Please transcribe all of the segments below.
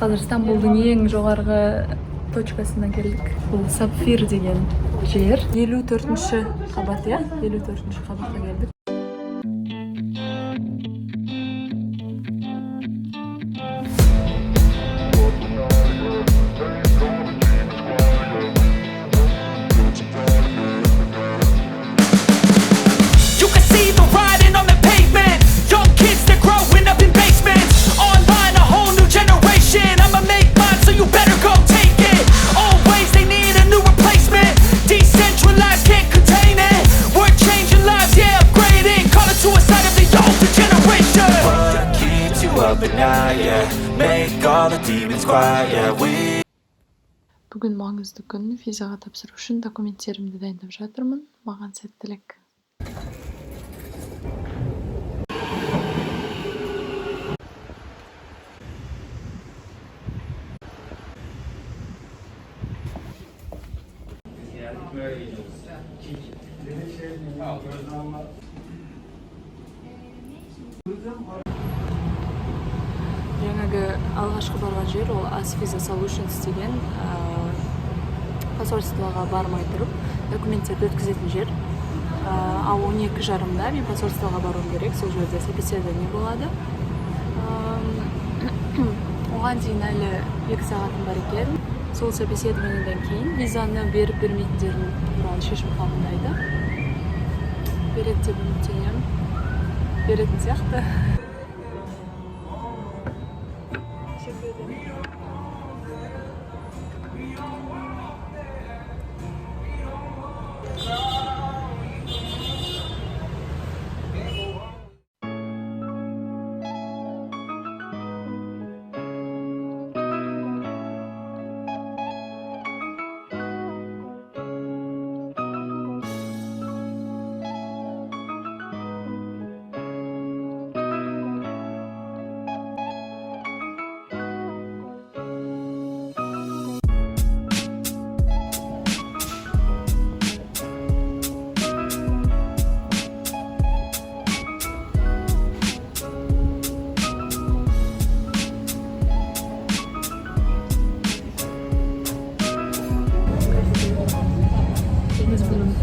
Қазір Стамбулдың ең жоғарғы точкасына келдік. Бұл Сапфир деген жер. 54-ші қабат, 54-ші қабатқа келдік. Бүгін маңызды күн. Визаға тапсыру үшін документтерімді дайындап жатырмын. Маған сәттілік. Жаңағы алғашқы барған жер ол Asvisa Solutions деген посольствоға бармай тұрып документтерді өткізетін жер. Ал 12:30-да мен посольствоға баруым керек, сол жерде собеседование болады. Оған дейін әлі 2 сағатым бар екен. Сол собеседованиеден кейін визаны беріп бермейтіндерін туралы шешім қабылдайды. Береді деп үміттенемін. Беретін сияқты.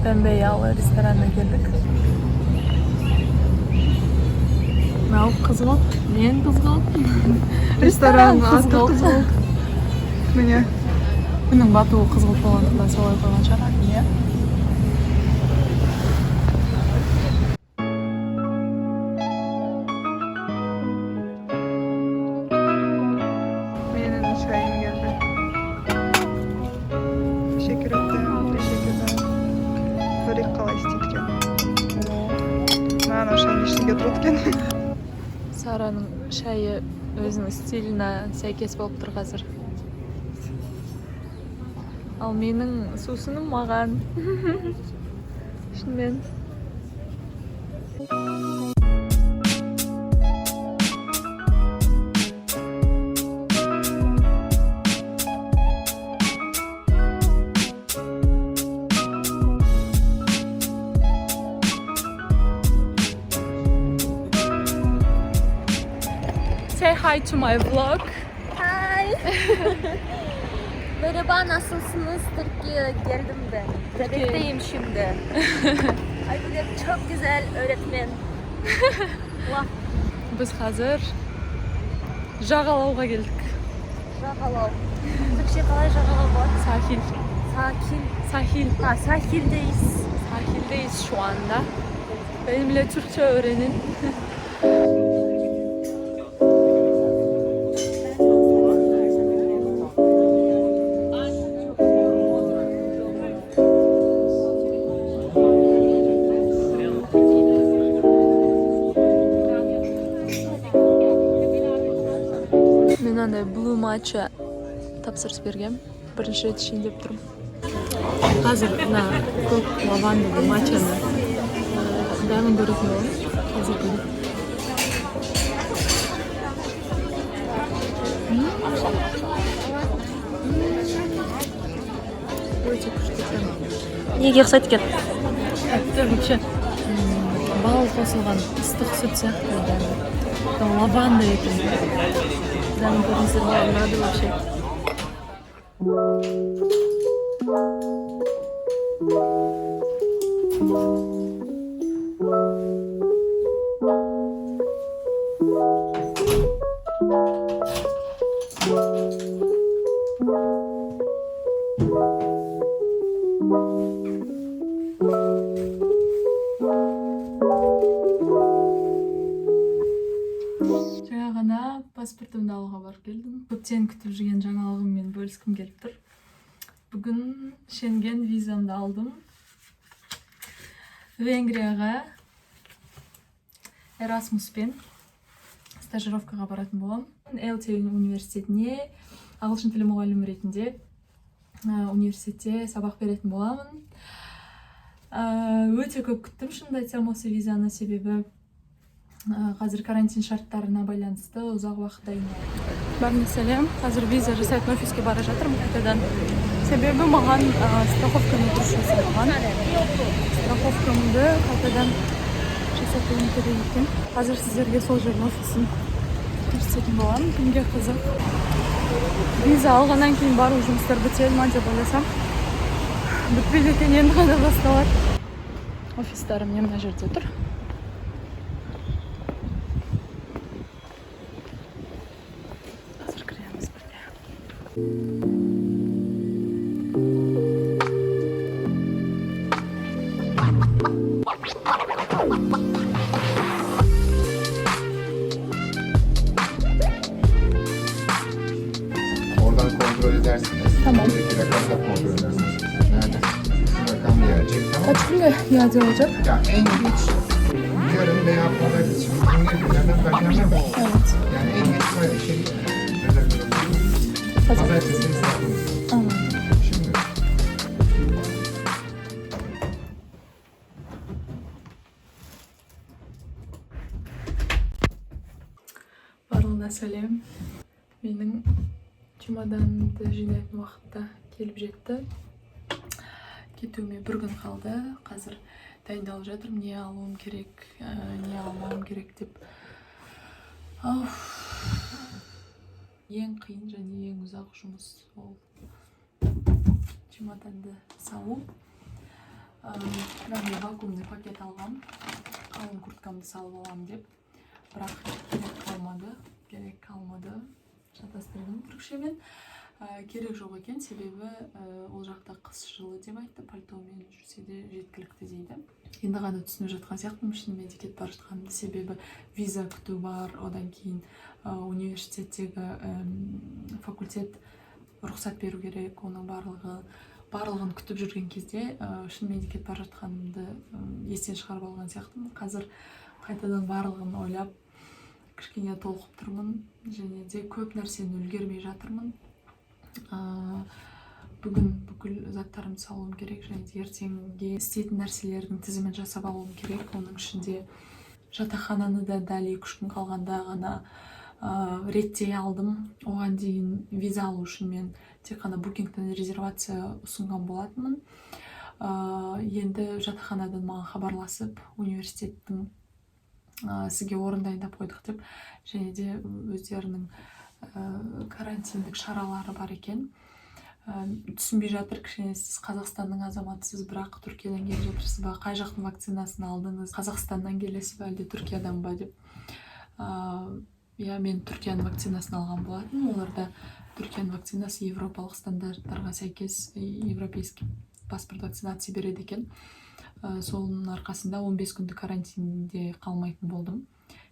Pembe Yağlı restoranına geldik. Мынау қызғылт, мен қызғылт. Ресторан қызғылт. Міне. Күннің батуы қызғылт болғандықтан солай қойған шығар, иә. Менің шайым geldi. Teşekkür ederim. Teşekkürler. Börek қалай істейді екен. Маған шайын ештеңе тұрады екен. Сараның шайы өзінің стиліне сәйкес болып тұр қазір. Ал менің сусыным маған. Шынымен. Say hi to my vlog. Hi. Merhaba, nasılsınız? Türkiye'ye geldim ben. Bebekteyim şimdi. Ayrıca çok güzel öğretmen. Biz hazır жағалауға келдік. Жағалау. Türkçe қалай жағалау var? Sahil. Sahil. Sahildeyiz. Sahildeyiz şu anda. Benimle Türkçe öğrenin. Мен Blue Matcha тапсырыс бергем. Бірінші рет ішейін деп тұрмын. Қазір мына көк лавандалы матчаны бәрін көретін боламын. Қазір көріп. Өте күшті екен. Неге ұқсайды екен? Әтті вообще бал қосылған ыстық сүт сияқты. Лаванда екен. қайтадан көріңіздер маған ұнады вообще. Жаңа ғана паспортымды алуға барып келдім. Көптен күтіп жүрген жаңалығыммен бөліскім келіп тұр. Бүгін Шенген визамды алдым. Венгрияға Erasmuspен стажировкаға баратын болам. ЛТ университетіне ағылшын тілі мұғалімі ретінде университетте сабақ беретін боламын. Өте көп күттім шынымды айтсам осы визаны, себебі қазір карантин шарттарына байланысты ұзақ уақыт дайындалды. Барына сәлем. Қазір виза жасайтын офиске бара жатырмын қайтадан. Себебі маған страховканы дұрыс жасалған. Страховкамды қайтадан жасатуым керек екен. Қазір сіздерге сол жердің офисын көрсететін боламын. Кімге қызық. Виза алғаннан кейін барлық жұмыстар бітеді ма деп ойласам. Бітпейді екен, енді ғана басталады. Офистарым мына жерде тұр. Қазір кіреміз бірге. Oradan kontrol edersiniz. Tamam. Buradaki rakamı da kontrol edersiniz. Nerede? Şu rakam gelecek, tamam mı? Kaç günde iade olacak? Ya en geç yarın veya pazar için bugün günlerden perşembe mi? Evet. Yani en geç böyle şey rezerve olabilir. Pazartesi hesabınız. Anladım. Şimdi. Барлығына сәлем. Менің чемоданымды жинайтын уақытта келіп жетті. Кетуіме бір күн қалды. Қазір дайындалып жатырмын, не алуым керек, не алмауым керек деп. Ең қиын және ең ұзақ жұмыс ол чемоданды салу. Мен вакуумный пакет алғам, қалың курткамды салып аламын деп. Бірақ керек қалмады. Шатастырдым түрікшемен. Керек жоқ екен, себебі ол жақта қыс жылы деп айтты, пальтомен жүрсе де жеткілікті дейді. Енді ғана түсініп жатқан сияқтымын шынымен де кетіп бара жатқанымды, себебі виза күту бар, одан кейін университеттегі факультет рұқсат беру керек, оның барлығын күтіп жүрген кезде шынымен де кетіп бара жатқанымды естен шығарып алған сияқтымын. Қазір қайтадан барлығын ойлап кішкене толқып тұрмын, және де көп нәрсені үлгермей жатырмын. Бүгін бүкіл заттарымды салуым керек, және де ертеңге істейтін нәрселердің тізімін жасап алуым керек. Оның ішінде жатақхананы да дәл 2-3 күн қалғанда ғана реттей алдым. Оған дейін виза алу үшін мен тек қана букингтен резервация ұсынған болатынмын. Енді жатақханадан маған хабарласып, университеттің сізге орын дайындап қойдық деп, және де өздерінің карантиндік шаралары бар екен. Түсінбей жатыр, кішкене сіз Қазақстанның азаматысыз, бірақ Түркиядан келіп жатырсыз ба, қай жақтың вакцинасын алдыңыз, Қазақстаннан келесіз ба, әлде Түркиядан ба деп. Мен Түркияның вакцинасын алған болатын. Оларда Түркияның вакцинасы европалық стандарттарға сәйкес европейский паспорт вакцинация береді екен. Солының арқасында 15 күнді карантинде қалмайтын болдым.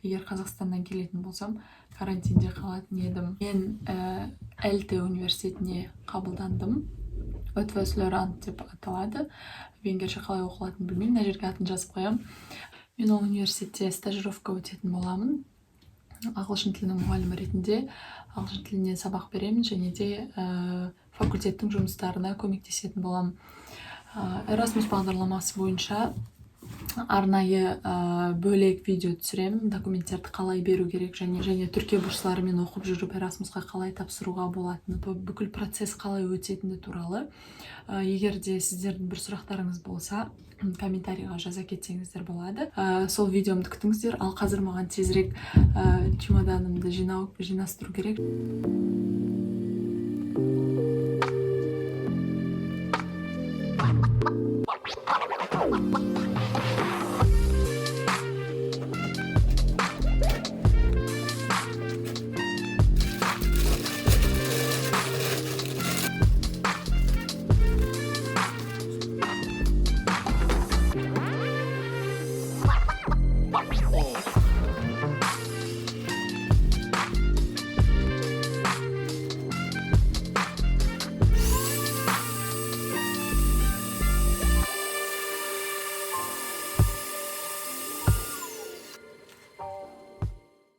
Егер Қазақстаннан келетін болсам, карантинде қалатын едім. Мен ЛТ университетіне қабылдандым. Өтвеслерант деп аталады. Венгерше қалай оқылатынын білмеймін, мына жерге атын жазып қоямын. Мен ол университетте стажировка өтетін боламын. Ағылшын тілінің мұғалімі ретінде ағылшын тілінен сабақ беремін, және де факультеттің жұмыстарына көмектесетін боламын. Erasmus бағдарламасы бойынша арнайы бөлек видео түсіремін, документтерді қалай беру керек және Түркия бурсларымен оқып жүріп Erasmusқа қалай тапсыруға болатыны, бүкіл процесс қалай өтетіні туралы. Егер де сіздердің бір сұрақтарыңыз болса, комментарийға жаза кетсеңіздер болады. Сол видеомды күтіңіздер. Ал қазір маған тезірек чемоданымды жинастыру керек.